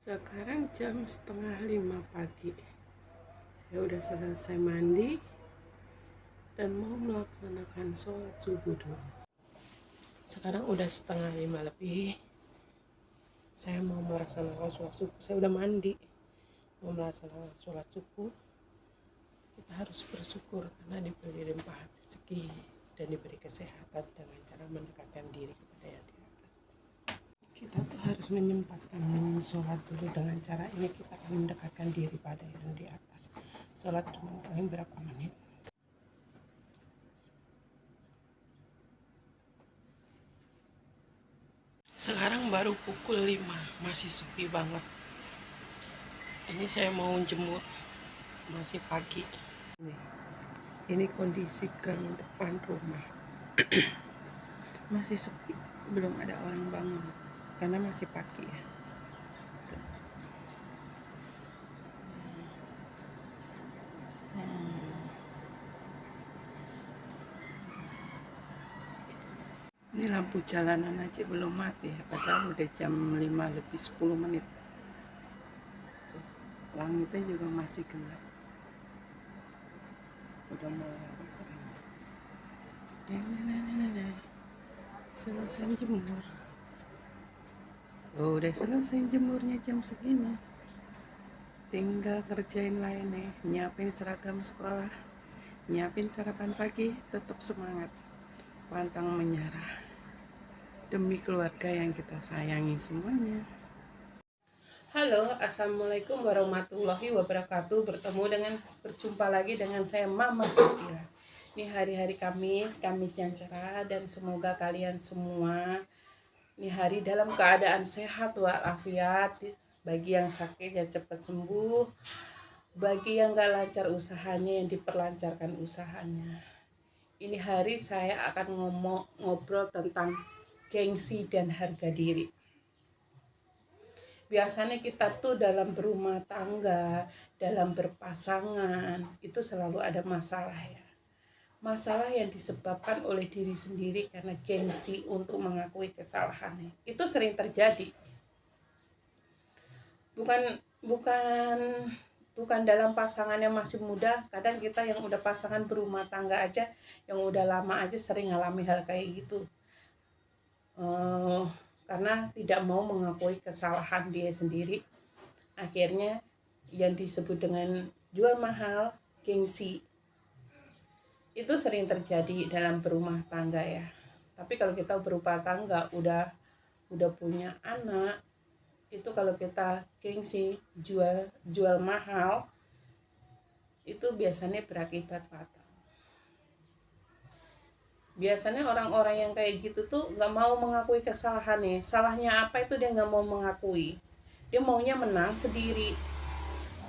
Sekarang jam setengah 5 pagi. Saya udah selesai mandi dan mau melaksanakan sholat subuh dulu. Sekarang udah setengah 5 lebih. Saya mau melaksanakan sholat subuh. Saya udah mandi. Mau melaksanakan sholat subuh. Kita harus bersyukur karena diberi limpahan rezeki dan diberi kesehatan dengan cara mendekatkan diri kepada yang di atas. Kita tuh harus menyempatkan sholat dulu. Dengan cara ini kita akan mendekatkan diri pada yang di atas. Sholat cuma paling berapa menit. Sekarang baru pukul 5, masih sepi banget. Ini saya mau jemur, masih pagi. Ini kondisi gang depan rumah. Masih sepi, belum ada orang bangun karena masih pagi ya. Ini lampu jalanan aja belum mati ya, padahal udah jam 5 lebih 10 menit. Langitnya juga masih gelap. Udah mulai terang. Selesai jemur. Oh, udah selesai jemurnya jam segini. Tinggal kerjain lainnya, nyiapin seragam sekolah, nyiapin sarapan pagi, tetap semangat, pantang menyerah. Demi keluarga yang kita sayangi semuanya. Halo, assalamualaikum warahmatullahi wabarakatuh. Berjumpa lagi dengan saya Mama Satira. Ini hari-hari Kamis yang cerah, dan semoga kalian semua ini hari dalam keadaan sehat walafiat. Bagi yang sakit ya cepat sembuh, bagi yang gak lancar usahanya yang diperlancarkan usahanya. Ini hari saya akan ngobrol tentang gengsi dan harga diri. Biasanya kita tuh dalam berumah tangga, dalam berpasangan, itu selalu ada masalah ya. Masalah yang disebabkan oleh diri sendiri karena gengsi untuk mengakui kesalahannya. Itu sering terjadi. Bukan dalam pasangan yang masih muda. Kadang kita yang udah pasangan berumah tangga aja, yang udah lama aja sering ngalami hal kayak gitu. Karena tidak mau mengakui kesalahan dia sendiri, akhirnya yang disebut dengan jual mahal, gengsi, itu sering terjadi dalam berumah tangga ya. Tapi kalau kita berumah tangga udah punya anak, itu kalau kita gengsi jual mahal, itu biasanya berakibat fatal. Biasanya orang-orang yang kayak gitu tuh nggak mau mengakui kesalahannya. Salahnya apa itu dia nggak mau mengakui. Dia maunya menang sendiri.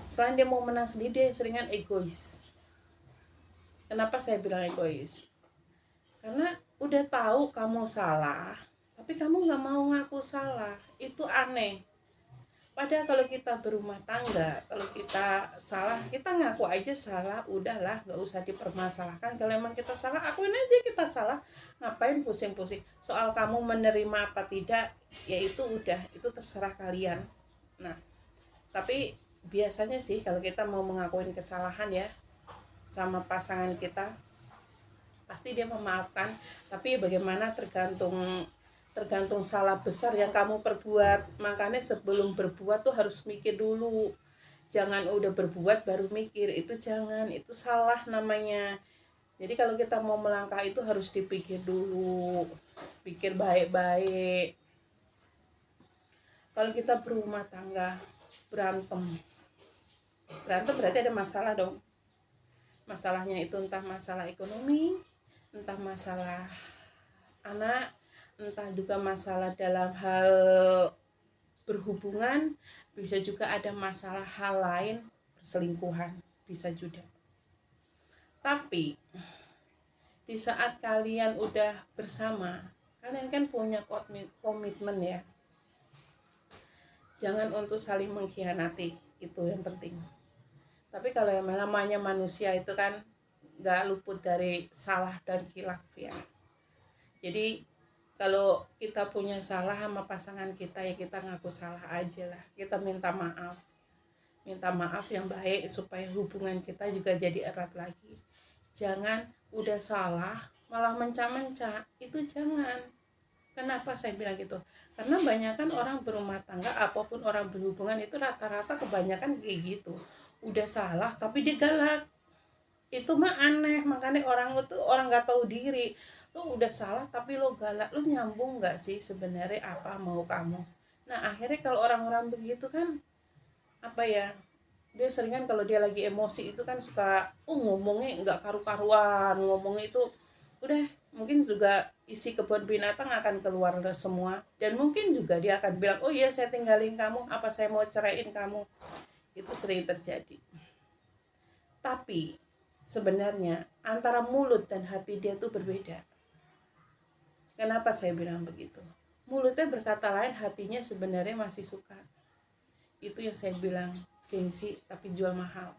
Selain dia mau menang sendiri, dia seringan egois. Kenapa saya bilang egois? Karena udah tahu kamu salah, tapi kamu nggak mau ngaku salah. Itu aneh. Padahal kalau kita berumah tangga, kalau kita salah, kita ngaku aja salah, udahlah, gak usah dipermasalahkan. Kalau emang kita salah, akuin aja kita salah. Ngapain pusing-pusing? Soal kamu menerima apa tidak, ya itu udah, itu terserah kalian. Nah, tapi biasanya sih kalau kita mau mengakuin kesalahan ya sama pasangan kita, pasti dia memaafkan. Tapi bagaimana tergantung salah besar yang kamu perbuat. Makanya sebelum berbuat tuh harus mikir dulu. Jangan udah berbuat baru mikir, itu jangan, itu salah namanya. Jadi kalau kita mau melangkah itu harus dipikir dulu, pikir baik-baik. Kalau kita berumah tangga, berantem berarti ada masalah dong. Masalahnya itu entah masalah ekonomi, entah masalah anak, entah juga masalah dalam hal berhubungan, bisa juga ada masalah hal lain, perselingkuhan, bisa juga. Tapi di saat kalian udah bersama, kalian kan punya komitmen ya. Jangan untuk saling mengkhianati, itu yang penting. Tapi kalau yang namanya manusia itu kan gak luput dari salah dan khilaf ya. Jadi Kalau kita punya salah sama pasangan kita, ya kita ngaku salah aja lah, kita minta maaf yang baik supaya hubungan kita juga jadi erat lagi. Jangan udah salah malah mencak-mencak, itu jangan. Kenapa saya bilang gitu? Karena banyakan orang berumah tangga, apapun orang berhubungan itu rata-rata kebanyakan kayak gitu. Udah salah tapi dia galak. Itu mah aneh, makanya orang itu orang nggak tahu diri. Lu udah salah tapi lo galak, lu nyambung nggak sih sebenarnya apa mau kamu? Nah akhirnya kalau orang-orang begitu kan, apa ya, dia seringan kalau dia lagi emosi itu kan suka ngomongnya nggak karu-karuan, ngomongnya itu udah mungkin juga isi kebun binatang akan keluar semua, dan mungkin juga dia akan bilang oh iya saya tinggalin kamu, apa saya mau ceraiin kamu. Itu sering terjadi. Tapi sebenarnya antara mulut dan hati dia tuh berbeda. Kenapa saya bilang begitu? Mulutnya berkata lain, hatinya sebenarnya masih suka. Itu yang saya bilang gengsi tapi jual mahal.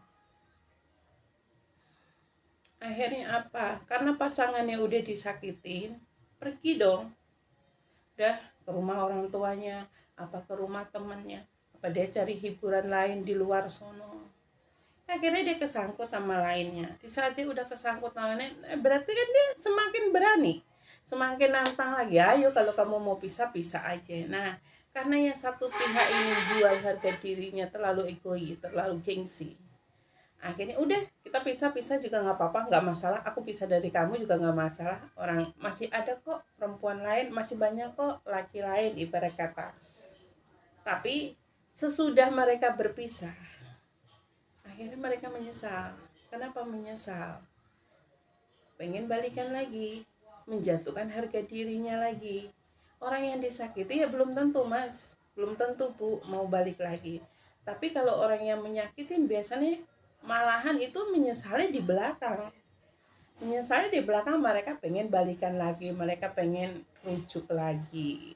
Akhirnya apa? Karena pasangannya udah disakitin, pergi dong. Udah ke rumah orang tuanya, apa ke rumah temannya, apa dia cari hiburan lain di luar sono. Akhirnya dia kesangkut sama lainnya. Di saat dia udah kesangkut sama lainnya, berarti kan dia semakin berani, semakin nantang lagi. Ayo kalau kamu mau pisah, pisah aja. Nah, karena yang satu pihak ini jual harga dirinya, terlalu egois, terlalu gengsi, akhirnya udah kita pisah juga nggak apa-apa, nggak masalah, aku pisah dari kamu juga nggak masalah, orang masih ada kok perempuan lain, masih banyak kok laki lain ibarat kata. Tapi sesudah mereka berpisah, akhirnya mereka menyesal. Kenapa menyesal? Pengen balikan lagi, menjatuhkan harga dirinya lagi. Orang yang disakiti ya belum tentu mas, belum tentu bu mau balik lagi. Tapi kalau orang yang menyakitin biasanya malahan itu menyesali di belakang. Menyesali di belakang, mereka pengen balikan lagi, mereka pengen rujuk lagi.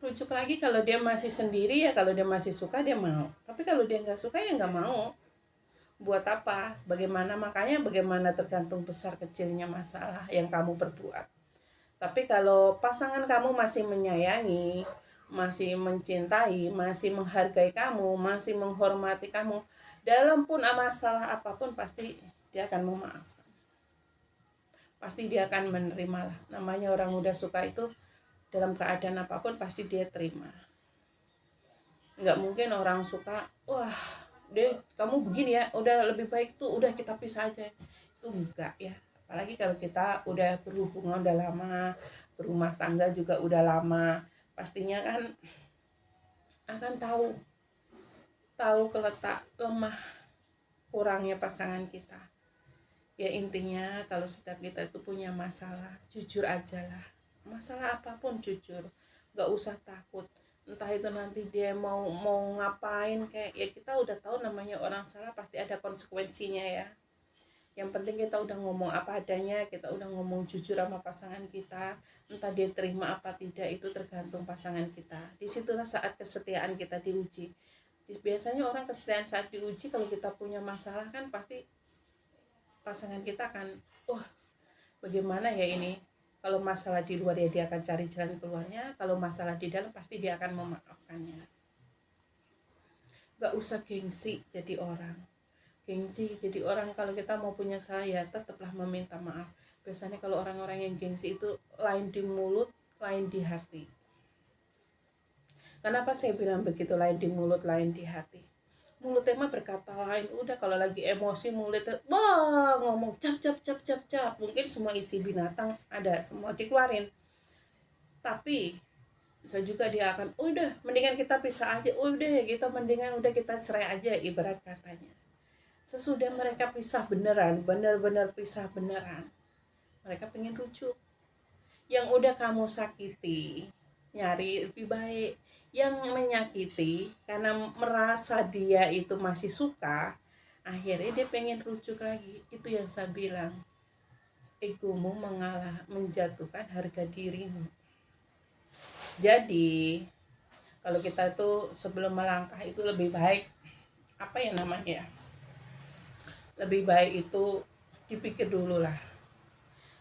Rujuk lagi kalau dia masih sendiri ya, kalau dia masih suka dia mau. Tapi kalau dia nggak suka ya nggak mau. Buat apa? Bagaimana tergantung besar kecilnya masalah yang kamu perbuat. Tapi kalau pasangan kamu masih menyayangi, masih mencintai, masih menghargai kamu, masih menghormati kamu, dalam pun masalah apapun pasti dia akan memaafkan. Pasti dia akan menerima lah. Namanya orang udah suka itu dalam keadaan apapun pasti dia terima. Nggak mungkin orang suka, wah deh kamu begini ya, udah lebih baik tuh udah kita pisah aja. Itu enggak ya. Apalagi kalau kita udah berhubungan udah lama, berumah tangga juga udah lama, pastinya kan akan tahu keletak lemah kurangnya pasangan kita. Ya intinya kalau setiap kita itu punya masalah, jujur aja lah. Masalah apapun jujur, nggak usah takut. Entah itu nanti dia mau ngapain, kayak ya kita udah tahu namanya orang salah pasti ada konsekuensinya ya. Yang penting kita udah ngomong apa adanya, kita udah ngomong jujur sama pasangan kita. Entah dia terima apa tidak itu tergantung pasangan kita. Disitulah saat kesetiaan kita diuji. Biasanya orang kesetiaan saat diuji kalau kita punya masalah kan pasti pasangan kita akan, wah bagaimana ya ini. Kalau masalah di luar ya dia akan cari jalan keluarnya, kalau masalah di dalam pasti dia akan memaafkannya. Gak usah gengsi jadi orang. Gengsi jadi orang kalau kita mau punya salah ya tetaplah meminta maaf. Biasanya kalau orang-orang yang gengsi itu lain di mulut, lain di hati. Kenapa saya bilang begitu, lain di mulut, lain di hati? Mulutnya mah berkata lain, udah kalau lagi emosi mulutnya ngomong cap, mungkin semua isi binatang ada semua dikeluarin. Tapi bisa juga dia akan udah mendingan kita pisah aja, udah kita mendingan udah kita cerai aja ibarat katanya. Sesudah mereka pisah beneran, benar-benar pisah beneran, mereka pengen rujuk. Yang udah kamu sakiti nyari lebih baik. Yang menyakiti karena merasa dia itu masih suka, akhirnya dia pengen rujuk lagi. Itu yang saya bilang, egomu mengalah, menjatuhkan harga dirimu. Jadi kalau kita itu sebelum melangkah itu lebih baik, apa ya namanya, lebih baik itu dipikir dulu lah,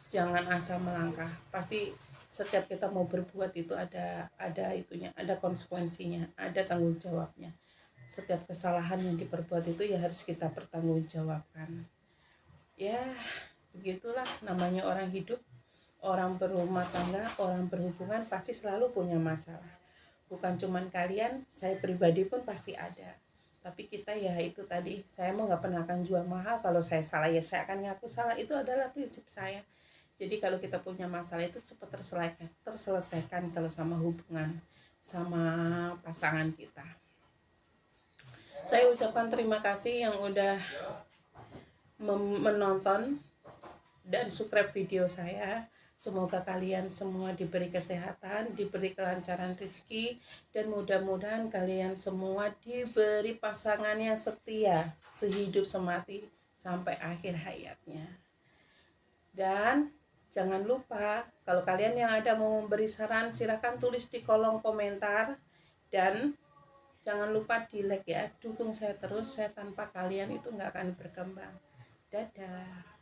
jangan asal melangkah. Pasti Setiap kita mau berbuat itu ada itunya, ada konsekuensinya, ada tanggung jawabnya. Setiap kesalahan yang diperbuat itu ya harus kita pertanggungjawabkan. Ya begitulah namanya orang hidup, orang berumah tangga, orang berhubungan pasti selalu punya masalah. Bukan cuman kalian, saya pribadi pun pasti ada. Tapi kita ya itu tadi, saya mau nggak pernah akan jual mahal. Kalau saya salah ya saya akan ngaku salah, itu adalah prinsip saya. Jadi kalau kita punya masalah itu cepat terselesaikan kalau sama hubungan sama pasangan kita. Saya ucapkan terima kasih yang udah menonton dan subscribe video saya. Semoga kalian semua diberi kesehatan, diberi kelancaran rezeki, dan mudah-mudahan kalian semua diberi pasangan yang setia sehidup semati sampai akhir hayatnya. Dan jangan lupa, kalau kalian yang ada mau memberi saran, silahkan tulis di kolom komentar. Dan jangan lupa di like ya, dukung saya terus, saya tanpa kalian itu nggak akan berkembang. Dadah.